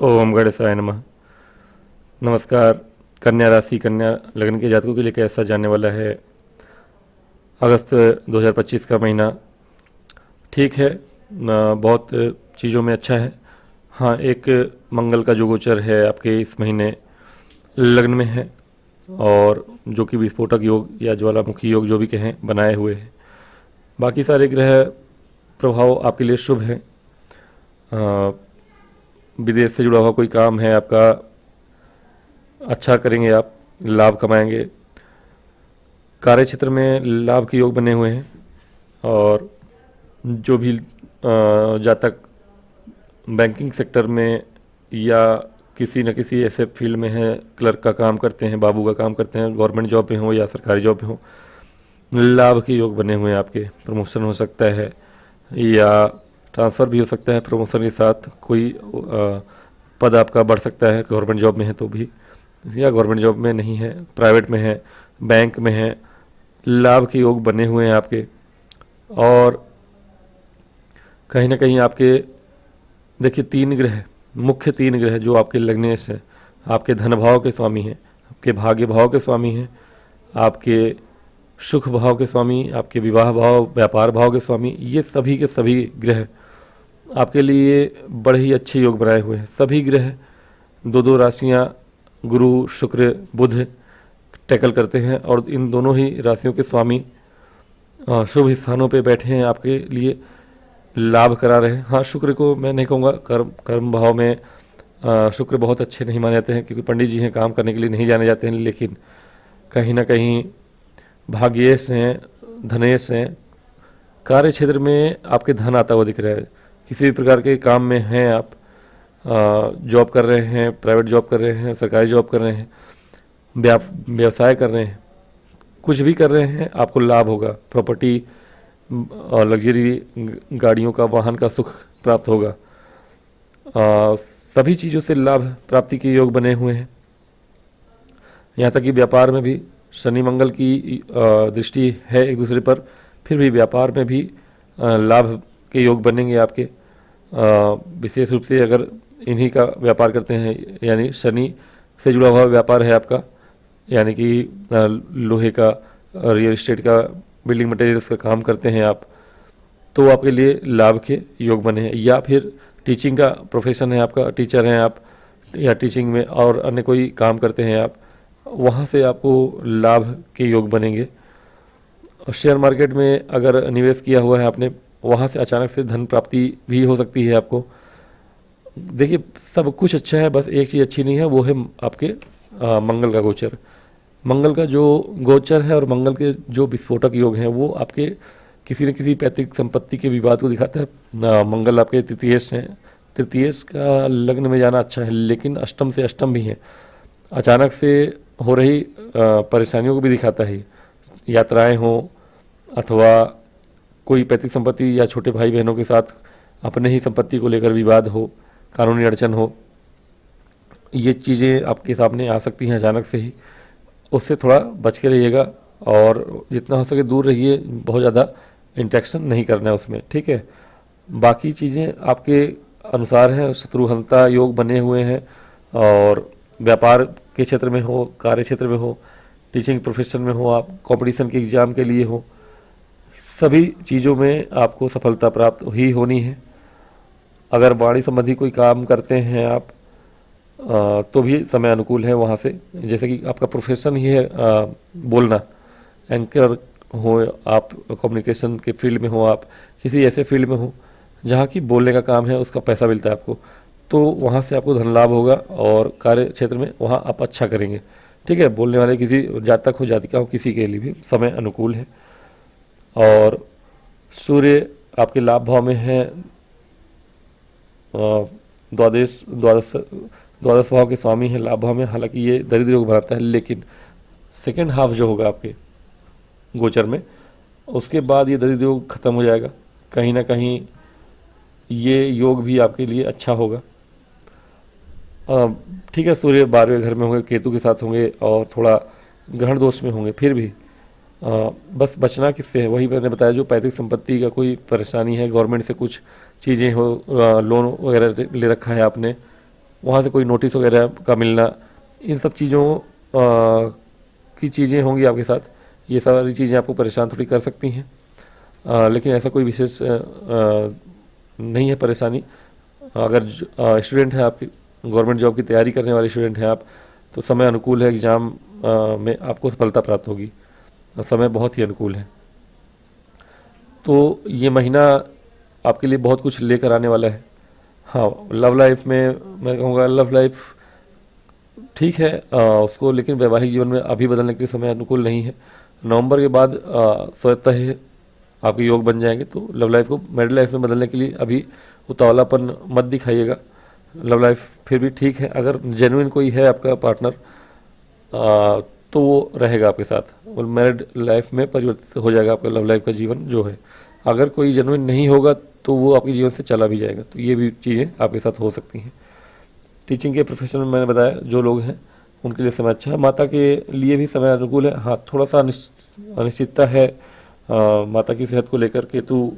ओम गणेशाय नमः। नमस्कार। कन्या राशि, कन्या लग्न के जातकों के लिए कैसा जाने वाला है अगस्त 2025 का महीना? ठीक है, बहुत चीज़ों में अच्छा है। हाँ, एक मंगल का जो गोचर है आपके इस महीने लग्न में है, और जो कि विस्फोटक योग या ज्वालामुखी योग जो भी कहें बनाए हुए हैं। बाकी सारे ग्रह प्रभाव आपके लिए शुभ हैं। विदेश से जुड़ा हुआ कोई काम है आपका, अच्छा करेंगे आप, लाभ कमाएंगे। कार्य क्षेत्र में लाभ के योग बने हुए हैं, और जो भी जातक बैंकिंग सेक्टर में या किसी न किसी ऐसे फील्ड में है, क्लर्क का काम करते हैं, बाबू का काम करते हैं, गवर्नमेंट जॉब में हो या सरकारी जॉब में हो, लाभ के योग बने हुए हैं आपके। प्रमोशन हो सकता है या ट्रांसफ़र भी हो सकता है। प्रमोशन के साथ कोई पद आपका बढ़ सकता है, गवर्नमेंट जॉब में है तो भी, या गवर्नमेंट जॉब में नहीं है, प्राइवेट में है, बैंक में है, लाभ के योग बने हुए हैं आपके। और कहीं ना कहीं आपके देखिए तीन ग्रह, मुख्य तीन ग्रह जो आपके लग्नेश हैं, आपके धन भाव के स्वामी हैं, आपके भाग्य भाव के स्वामी हैं, आपके सुख भाव के स्वामी, आपके विवाह भाव, व्यापार भाव के स्वामी, ये सभी के सभी ग्रह आपके लिए बड़े ही अच्छे योग बनाए हुए हैं। सभी ग्रह दो दो राशियाँ गुरु शुक्र बुध टैकल करते हैं, और इन दोनों ही राशियों के स्वामी शुभ स्थानों पे बैठे हैं, आपके लिए लाभ करा रहे हैं। हाँ, शुक्र को मैं नहीं कहूँगा, कर्म भाव में शुक्र बहुत अच्छे नहीं माने जाते हैं, क्योंकि पंडित जी हैं, काम करने के लिए नहीं जाने जाते हैं, लेकिन कहीं ना कहीं भाग्येश हैं, धनेश हैं। कार्य क्षेत्र में आपके धन आता हुआ दिख रहा है। किसी भी प्रकार के काम में हैं आप, जॉब कर रहे हैं, प्राइवेट जॉब कर रहे हैं, सरकारी जॉब कर रहे हैं, व्यवसाय कर रहे हैं, कुछ भी कर रहे हैं, आपको लाभ होगा। प्रॉपर्टी और लग्जरी गाड़ियों का, वाहन का सुख प्राप्त होगा। सभी चीज़ों से लाभ प्राप्ति के योग बने हुए हैं। यहाँ तक कि व्यापार में भी शनि मंगल की दृष्टि है एक दूसरे पर, फिर भी व्यापार में भी लाभ के योग बनेंगे आपके। विशेष रूप से अगर इन्हीं का व्यापार करते हैं, यानी शनि से जुड़ा हुआ व्यापार है आपका, यानी कि लोहे का, रियल एस्टेट का, बिल्डिंग मटेरियल्स का काम करते हैं आप, तो आपके लिए लाभ के योग बने हैं। या फिर टीचिंग का प्रोफेशन है आपका, टीचर हैं आप, या टीचिंग में और अन्य कोई काम करते हैं आप, वहाँ से आपको लाभ के योग बनेंगे। और शेयर मार्केट में अगर निवेश किया हुआ है आपने, वहाँ से अचानक से धन प्राप्ति भी हो सकती है आपको। देखिए सब कुछ अच्छा है, बस एक चीज़ अच्छी नहीं है, वो है आपके मंगल का गोचर। मंगल का जो गोचर है और मंगल के जो विस्फोटक योग हैं, वो आपके किसी न किसी पैतृक संपत्ति के विवाद को दिखाता है। मंगल आपके तृतीयेश हैं, तृतीयेश का लग्न में जाना अच्छा है, लेकिन अष्टम से अष्टम भी हैं, अचानक से हो रही परेशानियों को भी दिखाता है। यात्राएं हों, अथवा कोई पैतृक संपत्ति या छोटे भाई बहनों के साथ अपने ही संपत्ति को लेकर विवाद हो, कानूनी अड़चन हो, ये चीज़ें आपके सामने आ सकती हैं अचानक से ही। उससे थोड़ा बच के रहिएगा, और जितना हो सके दूर रहिए, बहुत ज़्यादा इंटरेक्शन नहीं करना है उसमें, ठीक है। बाकी चीज़ें आपके अनुसार हैं। शत्रुहंता योग बने हुए हैं, और व्यापार के क्षेत्र में हो, कार्य क्षेत्र में हो, टीचिंग प्रोफेशन में हो, आप कंपटीशन के एग्ज़ाम के लिए हो, सभी चीज़ों में आपको सफलता प्राप्त ही होनी है। अगर वाणी संबंधी कोई काम करते हैं आप, तो भी समय अनुकूल है वहाँ से। जैसे कि आपका प्रोफेशन ही है बोलना, एंकर हो आप, कम्युनिकेशन के फील्ड में हो आप, किसी ऐसे फील्ड में हो जहाँ की बोलने का काम है, उसका पैसा मिलता है आपको, तो वहाँ से आपको धन लाभ होगा, और कार्य क्षेत्र में वहाँ आप अच्छा करेंगे, ठीक है। बोलने वाले किसी जातक हो, जातिका हो, किसी के लिए भी समय अनुकूल है। और सूर्य आपके लाभ भाव में है, द्वादश द्वादश द्वादश भाव के स्वामी है लाभ भाव में। हालांकि ये दरिद्र योग बनाता है, लेकिन सेकेंड हाफ जो होगा आपके गोचर में, उसके बाद ये दरिद्र योग खत्म हो जाएगा। कहीं ना कहीं ये योग भी आपके लिए अच्छा होगा। ठीक है, सूर्य 12वें घर में होंगे, केतु के साथ होंगे, और थोड़ा ग्रहण दोष में होंगे, फिर भी बस बचना किससे है, वही मैंने बताया, जो पैतृक संपत्ति का कोई परेशानी है, गवर्नमेंट से कुछ चीज़ें हो, लोन वगैरह ले रखा है आपने, वहाँ से कोई नोटिस वगैरह का मिलना, इन सब चीज़ों की चीज़ें होंगी आपके साथ। ये सारी चीज़ें आपको परेशान थोड़ी कर सकती हैं, लेकिन ऐसा कोई विशेष नहीं है परेशानी। अगर स्टूडेंट है आपके, गवर्नमेंट जॉब की तैयारी करने वाले स्टूडेंट हैं आप, तो समय अनुकूल है, एग्ज़ाम में आपको सफलता प्राप्त होगी, समय बहुत ही अनुकूल है। तो ये महीना आपके लिए बहुत कुछ लेकर आने वाला है। हाँ, लव लाइफ में मैं कहूँगा लव लाइफ ठीक है उसको, लेकिन वैवाहिक जीवन में अभी बदलने के लिए समय अनुकूल नहीं है। नवंबर के बाद स्वतः ही आपके योग बन जाएंगे, तो लव लाइफ को मैरिड लाइफ में बदलने के लिए अभी उतावलापन मत दिखाइएगा। लव लाइफ फिर भी ठीक है, अगर जेन्युइन कोई है आपका पार्टनर तो वो रहेगा आपके साथ, और मैरिड लाइफ में परिवर्तित हो जाएगा आपका लव लाइफ का जीवन जो है। अगर कोई जेन्युइन नहीं होगा तो वो आपके जीवन से चला भी जाएगा, तो ये भी चीज़ें आपके साथ हो सकती हैं। टीचिंग के प्रोफेशन में मैंने बताया जो लोग हैं उनके लिए समय अच्छा है। माता के लिए भी समय अनुकूल है। हाँ, थोड़ा सा अनिश्चितता है माता की सेहत को लेकर, केतु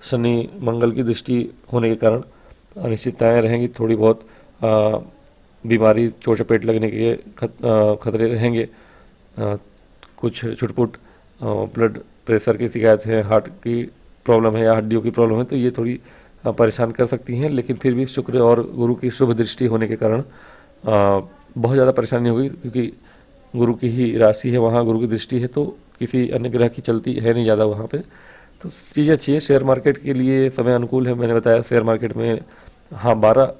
शनि मंगल की दृष्टि होने के कारण अनिश्चितताएँ रहेंगी, थोड़ी बहुत बीमारी चोट चपेट लगने के खतरे रहेंगे। कुछ छुटपुट ब्लड प्रेशर की शिकायत है, हार्ट की प्रॉब्लम है या हड्डियों की प्रॉब्लम है, तो ये थोड़ी परेशान कर सकती हैं, लेकिन फिर भी शुक्र और गुरु की शुभ दृष्टि होने के कारण बहुत ज़्यादा परेशानी होगी, क्योंकि गुरु की ही राशि है, वहाँ गुरु की दृष्टि है, तो किसी अन्य ग्रह की चलती है नहीं ज़्यादा वहाँ पे, तो चीज़ें अच्छी है। शेयर मार्केट के लिए समय अनुकूल है, मैंने बताया शेयर मार्केट में हाँ 12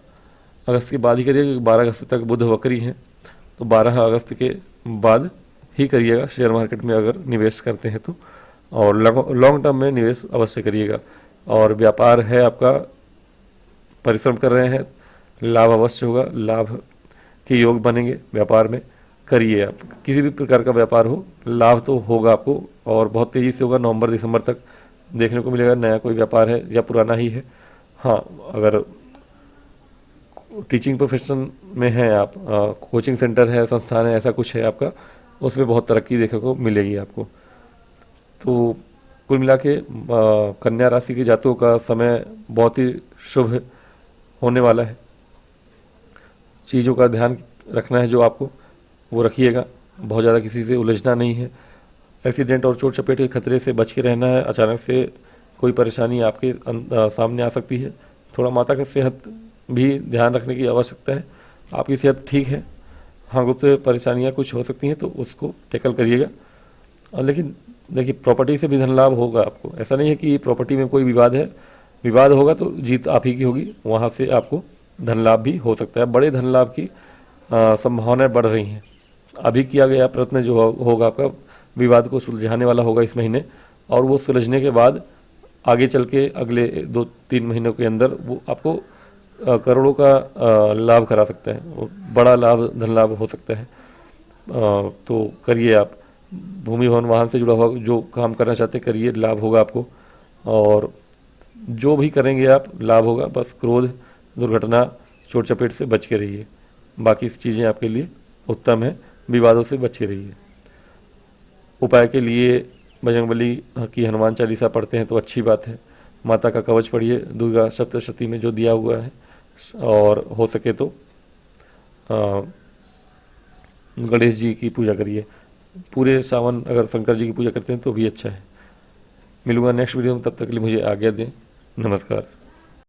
अगस्त के बाद ही करिएगा, क्योंकि 12 अगस्त तक बुध वक्री हैं, तो 12 अगस्त के बाद ही करिएगा शेयर मार्केट में अगर निवेश करते हैं तो, और लॉन्ग टर्म में निवेश अवश्य करिएगा। और व्यापार है आपका, परिश्रम कर रहे हैं, लाभ अवश्य होगा, लाभ के योग बनेंगे, व्यापार में करिए आप, किसी भी प्रकार का व्यापार हो लाभ तो होगा आपको, और बहुत तेज़ी से होगा। नवंबर दिसंबर तक देखने को मिलेगा नया कोई व्यापार है या पुराना ही है। हाँ, अगर टीचिंग प्रोफेशन में हैं आप, कोचिंग सेंटर है, संस्थान है, ऐसा कुछ है आपका, उसमें बहुत तरक्की देखने को मिलेगी आपको। तो कुल मिला के कन्या राशि के जातकों का समय बहुत ही शुभ होने वाला है। चीज़ों का ध्यान रखना है जो आपको, वो रखिएगा, बहुत ज़्यादा किसी से उलझना नहीं है। एक्सीडेंट और चोट चपेट के खतरे से बच के रहना है। अचानक से कोई परेशानी आपके सामने आ सकती है। थोड़ा माता की सेहत भी ध्यान रखने की आवश्यकता है। आपकी सेहत ठीक है, हाँ गुप्त परेशानियाँ कुछ हो सकती हैं तो उसको टैकल करिएगा। और लेकिन देखिए, प्रॉपर्टी से भी धन लाभ होगा आपको। ऐसा नहीं है कि प्रॉपर्टी में कोई विवाद है, विवाद होगा तो जीत आप ही की होगी, वहाँ से आपको धन लाभ भी हो सकता है। बड़े धन लाभ की संभावनाएं बढ़ रही हैं। अभी किया गया प्रयत्न जो होगा आपका विवाद को सुलझाने वाला होगा इस महीने, और वो सुलझने के बाद आगे चल के अगले 2-3 महीनों के अंदर वो आपको करोड़ों का लाभ करा सकता है, वो बड़ा लाभ, धन लाभ हो सकता है। तो करिए आप, भूमि भवन वाहन से जुड़ा हुआ जो काम करना चाहते हैं करिए, लाभ होगा आपको। और जो भी करेंगे आप लाभ होगा, बस क्रोध, दुर्घटना, चोट चपेट से बच के रहिए। बाकी चीज़ें आपके लिए उत्तम है, विवादों से बचे रहिए। उपाय के लिए बजरंगबली की हनुमान चालीसा पढ़ते हैं तो अच्छी बात है। माता का कवच पढ़िए, दुर्गा सप्तशती में जो दिया हुआ है, और हो सके तो गणेश जी की पूजा करिए। पूरे सावन अगर शंकर जी की पूजा करते हैं तो भी अच्छा है। मिलूंगा नेक्स्ट वीडियो में, तब तक के लिए मुझे आज्ञा दें। नमस्कार।